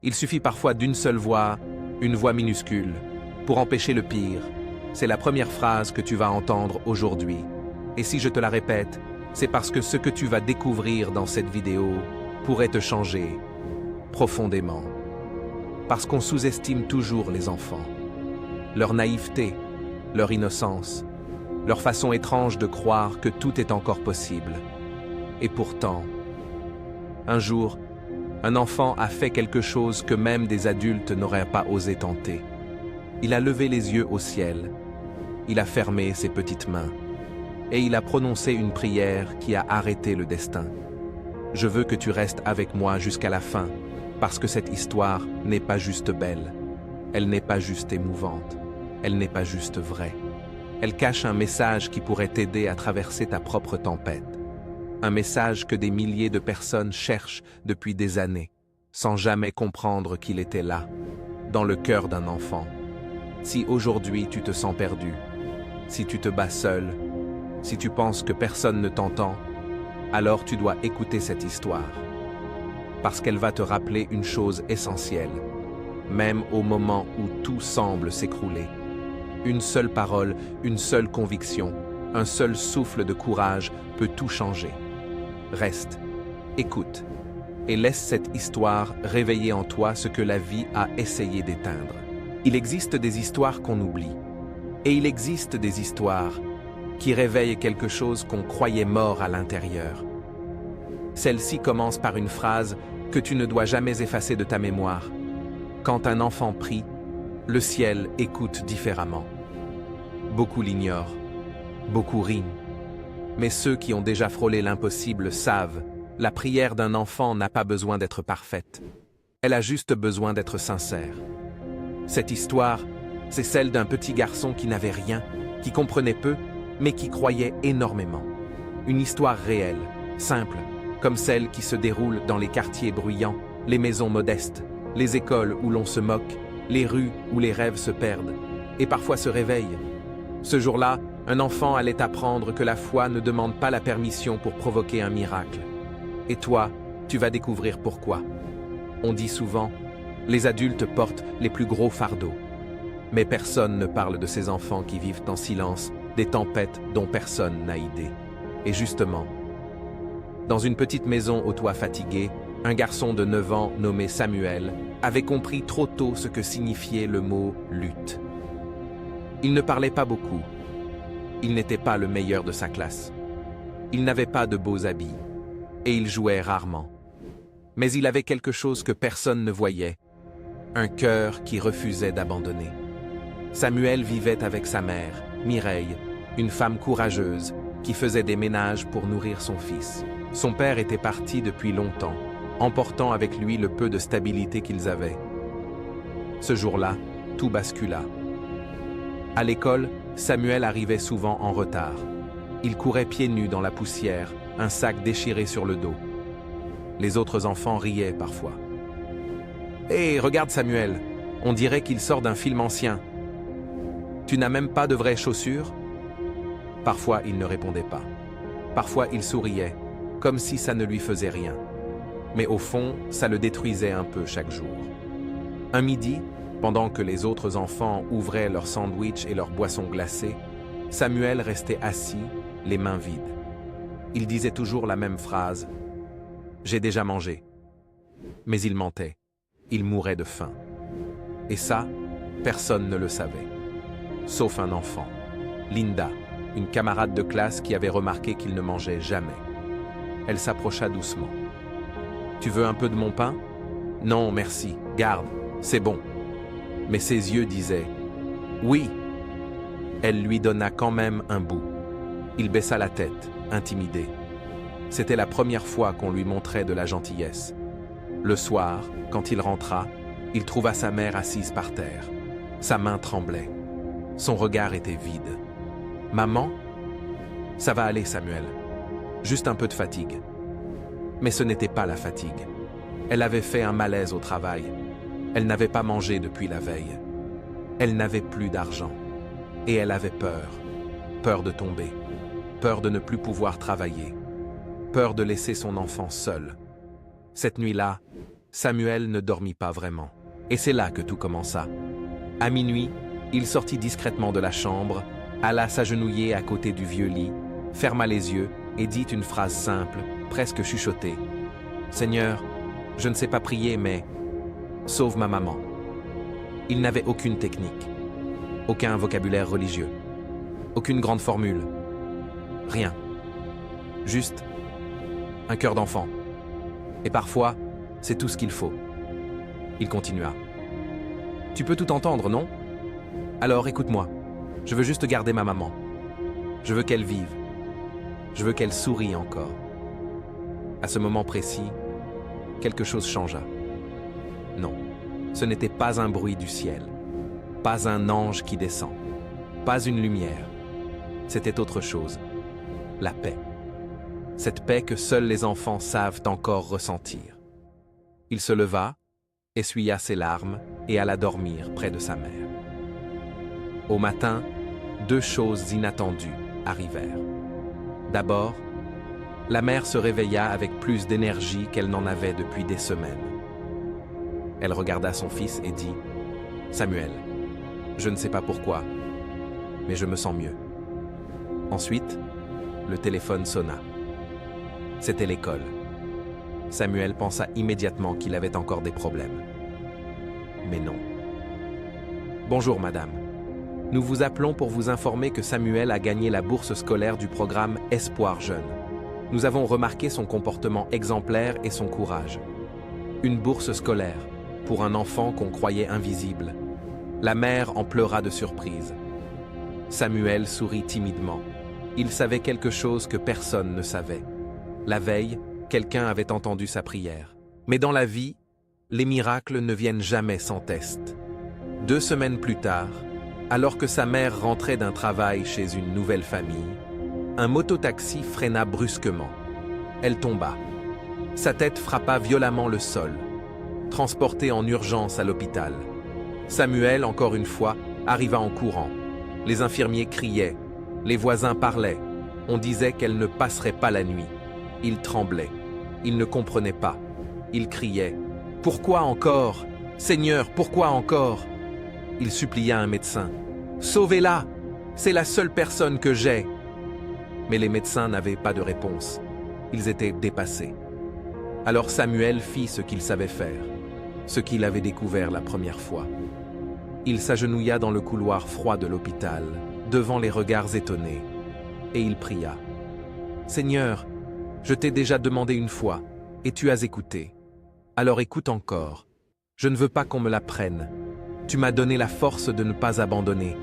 Il suffit parfois d'une seule voix, une voix minuscule, pour empêcher le pire. C'est la première phrase que tu vas entendre aujourd'hui. Et si je te la répète, c'est parce que ce que tu vas découvrir dans cette vidéo pourrait te changer profondément. Parce qu'on sous-estime toujours les enfants. Leur naïveté, leur innocence, leur façon étrange de croire que tout est encore possible. Et pourtant, un jour, un enfant a fait quelque chose que même des adultes n'auraient pas osé tenter. Il a levé les yeux au ciel, il a fermé ses petites mains, et il a prononcé une prière qui a arrêté le destin. Je veux que tu restes avec moi jusqu'à la fin, parce que cette histoire n'est pas juste belle, elle n'est pas juste émouvante, elle n'est pas juste vraie. Elle cache un message qui pourrait t'aider à traverser ta propre tempête. Un message que des milliers de personnes cherchent depuis des années, sans jamais comprendre qu'il était là, dans le cœur d'un enfant. Si aujourd'hui tu te sens perdu, si tu te bats seul, si tu penses que personne ne t'entend, alors tu dois écouter cette histoire. Parce qu'elle va te rappeler une chose essentielle, même au moment où tout semble s'écrouler. Une seule parole, une seule conviction, un seul souffle de courage peut tout changer. Reste, écoute, et laisse cette histoire réveiller en toi ce que la vie a essayé d'éteindre. Il existe des histoires qu'on oublie, et il existe des histoires qui réveillent quelque chose qu'on croyait mort à l'intérieur. Celle-ci commence par une phrase que tu ne dois jamais effacer de ta mémoire. Quand un enfant prie, le ciel écoute différemment. Beaucoup l'ignorent, beaucoup rient. Mais ceux qui ont déjà frôlé l'impossible savent, la prière d'un enfant n'a pas besoin d'être parfaite. Elle a juste besoin d'être sincère. Cette histoire, c'est celle d'un petit garçon qui n'avait rien, qui comprenait peu, mais qui croyait énormément. Une histoire réelle, simple, comme celle qui se déroule dans les quartiers bruyants, les maisons modestes, les écoles où l'on se moque, les rues où les rêves se perdent, et parfois se réveillent. Ce jour-là, un enfant allait apprendre que la foi ne demande pas la permission pour provoquer un miracle. Et toi, tu vas découvrir pourquoi. On dit souvent, les adultes portent les plus gros fardeaux. Mais personne ne parle de ces enfants qui vivent en silence des tempêtes dont personne n'a idée. Et justement, dans une petite maison au toit fatigué, un garçon de 9 ans nommé Samuel avait compris trop tôt ce que signifiait le mot « lutte ». Il ne parlait pas beaucoup. Il n'était pas le meilleur de sa classe. Il n'avait pas de beaux habits. Et il jouait rarement. Mais il avait quelque chose que personne ne voyait. Un cœur qui refusait d'abandonner. Samuel vivait avec sa mère, Mireille, une femme courageuse, qui faisait des ménages pour nourrir son fils. Son père était parti depuis longtemps, emportant avec lui le peu de stabilité qu'ils avaient. Ce jour-là, tout bascula. À l'école, Samuel arrivait souvent en retard. Il courait pieds nus dans la poussière, un sac déchiré sur le dos. Les autres enfants riaient parfois. « Hé, regarde Samuel, on dirait qu'il sort d'un film ancien. Tu n'as même pas de vraies chaussures ?» Parfois, il ne répondait pas. Parfois, il souriait, comme si ça ne lui faisait rien. Mais au fond, ça le détruisait un peu chaque jour. Un midi, pendant que les autres enfants ouvraient leurs sandwichs et leurs boissons glacées, Samuel restait assis, les mains vides. Il disait toujours la même phrase « J'ai déjà mangé ». Mais il mentait. Il mourait de faim. Et ça, personne ne le savait. Sauf un enfant, Linda, une camarade de classe qui avait remarqué qu'il ne mangeait jamais. Elle s'approcha doucement. « Tu veux un peu de mon pain ?»« Non, merci, garde, c'est bon. » Mais ses yeux disaient « Oui !» Elle lui donna quand même un bout. Il baissa la tête, intimidé. C'était la première fois qu'on lui montrait de la gentillesse. Le soir, quand il rentra, il trouva sa mère assise par terre. Sa main tremblait. Son regard était vide. « Maman ? » ?»« Ça va aller, Samuel. Juste un peu de fatigue. » Mais ce n'était pas la fatigue. Elle avait fait un malaise au travail. Elle n'avait pas mangé depuis la veille. Elle n'avait plus d'argent. Et elle avait peur. Peur de tomber. Peur de ne plus pouvoir travailler. Peur de laisser son enfant seul. Cette nuit-là, Samuel ne dormit pas vraiment. Et c'est là que tout commença. À minuit, il sortit discrètement de la chambre, alla s'agenouiller à côté du vieux lit, ferma les yeux et dit une phrase simple, presque chuchotée. « Seigneur, je ne sais pas prier, mais sauve ma maman. » Il n'avait aucune technique, aucun vocabulaire religieux, aucune grande formule, rien. Juste un cœur d'enfant. Et parfois, c'est tout ce qu'il faut. Il continua. « Tu peux tout entendre, non? Alors écoute-moi. Je veux juste garder ma maman. Je veux qu'elle vive. Je veux qu'elle sourie encore. » À ce moment précis, quelque chose changea. Non, ce n'était pas un bruit du ciel, pas un ange qui descend, pas une lumière. C'était autre chose, la paix. Cette paix que seuls les enfants savent encore ressentir. Il se leva, essuya ses larmes et alla dormir près de sa mère. Au matin, deux choses inattendues arrivèrent. D'abord, la mère se réveilla avec plus d'énergie qu'elle n'en avait depuis des semaines. Elle regarda son fils et dit « Samuel, je ne sais pas pourquoi, mais je me sens mieux. » Ensuite, le téléphone sonna. C'était l'école. Samuel pensa immédiatement qu'il avait encore des problèmes. Mais non. « Bonjour, madame. Nous vous appelons pour vous informer que Samuel a gagné la bourse scolaire du programme Espoir Jeune. Nous avons remarqué son comportement exemplaire et son courage. Une bourse scolaire, pour un enfant qu'on croyait invisible. » La mère en pleura de surprise. Samuel sourit timidement. Il savait quelque chose que personne ne savait. La veille, quelqu'un avait entendu sa prière. Mais dans la vie, les miracles ne viennent jamais sans test. 2 semaines plus tard, alors que sa mère rentrait d'un travail chez une nouvelle famille, un mototaxi freina brusquement. Elle tomba. Sa tête frappa violemment le sol. Transportée en urgence à l'hôpital. Samuel, encore une fois, arriva en courant. Les infirmiers criaient. Les voisins parlaient. On disait qu'elle ne passerait pas la nuit. Il tremblait. Il ne comprenait pas. Il criait. « Pourquoi encore? Seigneur, pourquoi encore ?» Il supplia un médecin. « Sauvez-la! C'est la seule personne que j'ai !» Mais les médecins n'avaient pas de réponse. Ils étaient dépassés. Alors Samuel fit ce qu'il savait faire, ce qu'il avait découvert la première fois. Il s'agenouilla dans le couloir froid de l'hôpital, devant les regards étonnés, et il pria. « Seigneur, je t'ai déjà demandé une fois, et tu as écouté. Alors écoute encore. Je ne veux pas qu'on me la prenne. Tu m'as donné la force de ne pas abandonner.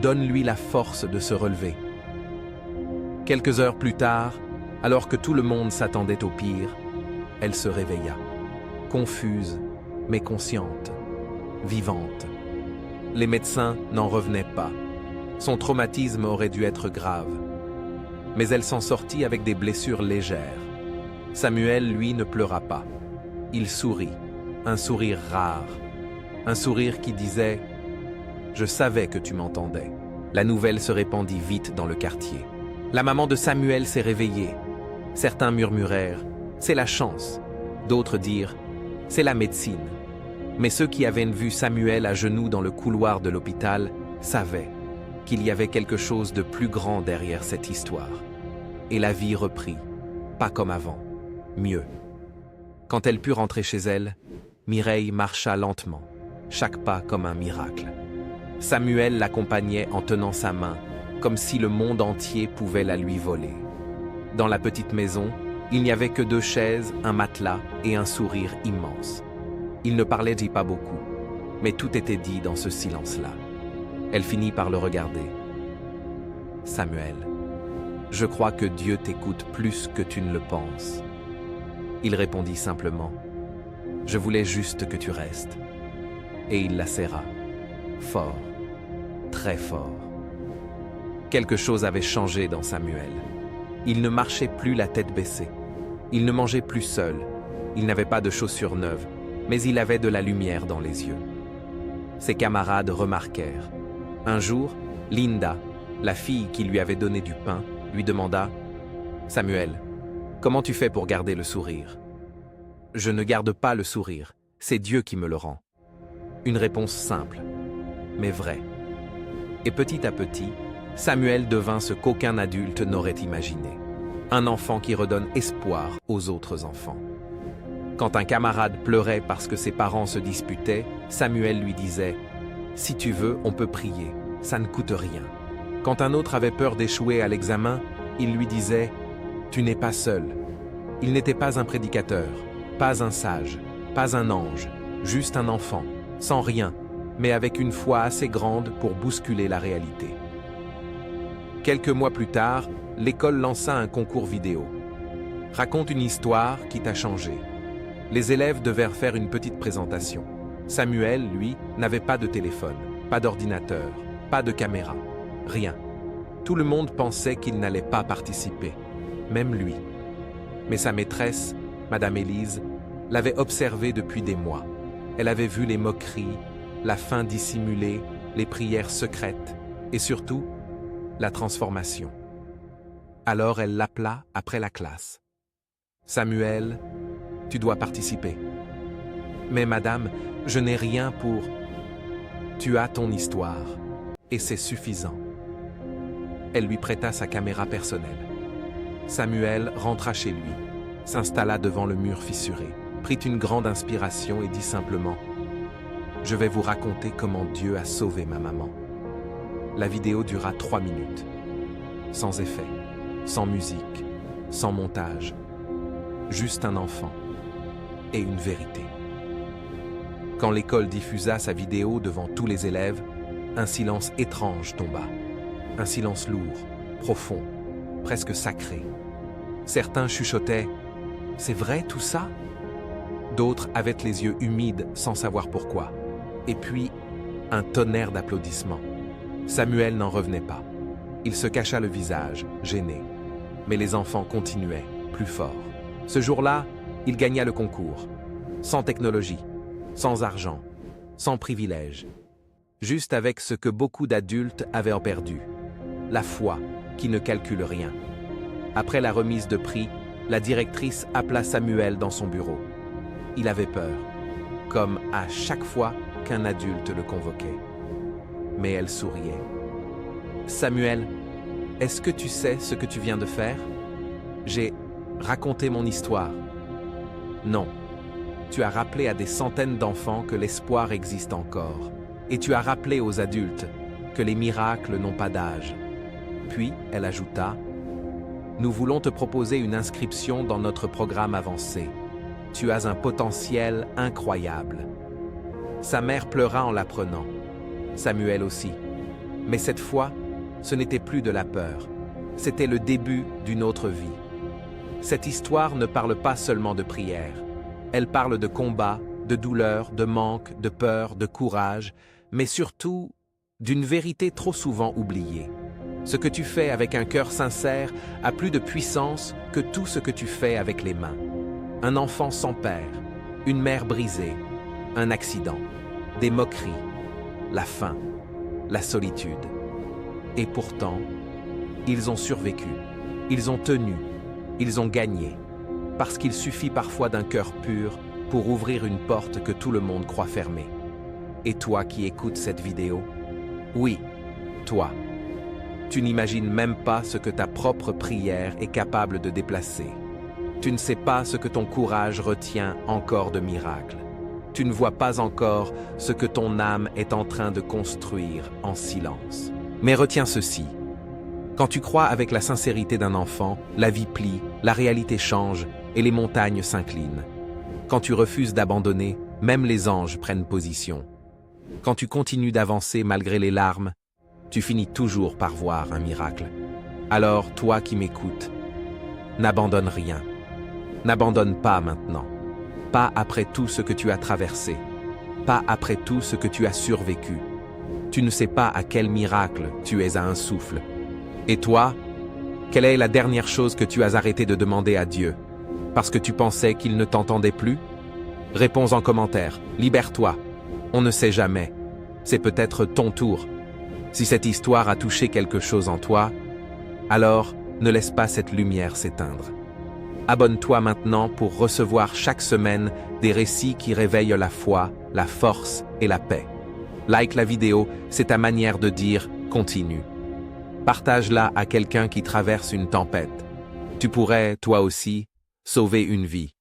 Donne-lui la force de se relever. » Quelques heures plus tard, alors que tout le monde s'attendait au pire, elle se réveilla, confuse, mais consciente, vivante. Les médecins n'en revenaient pas. Son traumatisme aurait dû être grave. Mais elle s'en sortit avec des blessures légères. Samuel, lui, ne pleura pas. Il sourit, un sourire rare. Un sourire qui disait « Je savais que tu m'entendais ». La nouvelle se répandit vite dans le quartier. La maman de Samuel s'est réveillée. Certains murmurèrent « C'est la chance ». D'autres dirent « C'est la médecine ». Mais ceux qui avaient vu Samuel à genoux dans le couloir de l'hôpital savaient qu'il y avait quelque chose de plus grand derrière cette histoire. Et la vie reprit, pas comme avant, mieux. Quand elle put rentrer chez elle, Mireille marcha lentement, chaque pas comme un miracle. Samuel l'accompagnait en tenant sa main, comme si le monde entier pouvait la lui voler. Dans la petite maison, il n'y avait que 2 chaises, un matelas et un sourire immense. Il ne parlait pas beaucoup, mais tout était dit dans ce silence-là. Elle finit par le regarder. « Samuel, je crois que Dieu t'écoute plus que tu ne le penses. » Il répondit simplement « Je voulais juste que tu restes. » Et il la serra, fort, très fort. Quelque chose avait changé dans Samuel. Il ne marchait plus la tête baissée. Il ne mangeait plus seul. Il n'avait pas de chaussures neuves, mais il avait de la lumière dans les yeux. Ses camarades remarquèrent. Un jour, Linda, la fille qui lui avait donné du pain, lui demanda « Samuel, comment tu fais pour garder le sourire ?» Je ne garde pas le sourire, c'est Dieu qui me le rend. Une réponse simple, mais vraie. Et petit à petit, Samuel devint ce qu'aucun adulte n'aurait imaginé. Un enfant qui redonne espoir aux autres enfants. Quand un camarade pleurait parce que ses parents se disputaient, Samuel lui disait « Si tu veux, on peut prier, ça ne coûte rien ». Quand un autre avait peur d'échouer à l'examen, il lui disait « Tu n'es pas seul ». Il n'était pas un prédicateur, pas un sage, pas un ange, juste un enfant, sans rien, mais avec une foi assez grande pour bousculer la réalité. Quelques mois plus tard, l'école lança un concours vidéo. Raconte une histoire qui t'a changé. Les élèves devaient faire une petite présentation. Samuel, lui, n'avait pas de téléphone, pas d'ordinateur, pas de caméra, rien. Tout le monde pensait qu'il n'allait pas participer, même lui. Mais sa maîtresse, Madame Élise, l'avait observé depuis des mois. Elle avait vu les moqueries, la faim dissimulée, les prières secrètes et surtout, la transformation. Alors elle l'appela après la classe. « Samuel, tu dois participer. »« Mais madame, je n'ai rien pour... » »« Tu as ton histoire, et c'est suffisant. » Elle lui prêta sa caméra personnelle. Samuel rentra chez lui, s'installa devant le mur fissuré, prit une grande inspiration et dit simplement « Je vais vous raconter comment Dieu a sauvé ma maman. » La vidéo dura 3 minutes, sans effet, sans musique, sans montage, juste un enfant et une vérité. Quand l'école diffusa sa vidéo devant tous les élèves, un silence étrange tomba. Un silence lourd, profond, presque sacré. Certains chuchotaient « C'est vrai tout ça ?» D'autres avaient les yeux humides sans savoir pourquoi. Et puis, un tonnerre d'applaudissements. Samuel n'en revenait pas. Il se cacha le visage, gêné. Mais les enfants continuaient, plus fort. Ce jour-là, il gagna le concours. Sans technologie, sans argent, sans privilèges. Juste avec ce que beaucoup d'adultes avaient en perdu. La foi, qui ne calcule rien. Après la remise de prix, la directrice appela Samuel dans son bureau. Il avait peur, comme à chaque fois qu'un adulte le convoquait. Mais elle souriait. « Samuel, est-ce que tu sais ce que tu viens de faire? J'ai raconté mon histoire. » Non. Tu as rappelé à des centaines d'enfants que l'espoir existe encore. Et tu as rappelé aux adultes que les miracles n'ont pas d'âge. Puis, elle ajouta, « Nous voulons te proposer une inscription dans notre programme avancé. Tu as un potentiel incroyable. » Sa mère pleura en l'apprenant. Samuel aussi. Mais cette fois, ce n'était plus de la peur. C'était le début d'une autre vie. Cette histoire ne parle pas seulement de prière. Elle parle de combat, de douleur, de manque, de peur, de courage, mais surtout d'une vérité trop souvent oubliée. Ce que tu fais avec un cœur sincère a plus de puissance que tout ce que tu fais avec les mains. Un enfant sans père, une mère brisée, un accident, des moqueries, la faim, la solitude. Et pourtant, ils ont survécu, ils ont tenu, ils ont gagné, parce qu'il suffit parfois d'un cœur pur pour ouvrir une porte que tout le monde croit fermée. Et toi qui écoutes cette vidéo, oui, toi, tu n'imagines même pas ce que ta propre prière est capable de déplacer. Tu ne sais pas ce que ton courage retient encore de miracles. Tu ne vois pas encore ce que ton âme est en train de construire en silence. Mais retiens ceci. Quand tu crois avec la sincérité d'un enfant, la vie plie, la réalité change et les montagnes s'inclinent. Quand tu refuses d'abandonner, même les anges prennent position. Quand tu continues d'avancer malgré les larmes, tu finis toujours par voir un miracle. Alors, toi qui m'écoutes, n'abandonne rien. N'abandonne pas maintenant. Pas après tout ce que tu as traversé. Pas après tout ce que tu as survécu. Tu ne sais pas à quel miracle tu es à un souffle. Et toi, quelle est la dernière chose que tu as arrêté de demander à Dieu? Parce que tu pensais qu'il ne t'entendait plus? Réponds en commentaire. Libère-toi. On ne sait jamais. C'est peut-être ton tour. Si cette histoire a touché quelque chose en toi, alors ne laisse pas cette lumière s'éteindre. Abonne-toi maintenant pour recevoir chaque semaine des récits qui réveillent la foi, la force et la paix. Like la vidéo, c'est ta manière de dire « continue ». Partage-la à quelqu'un qui traverse une tempête. Tu pourrais, toi aussi, sauver une vie.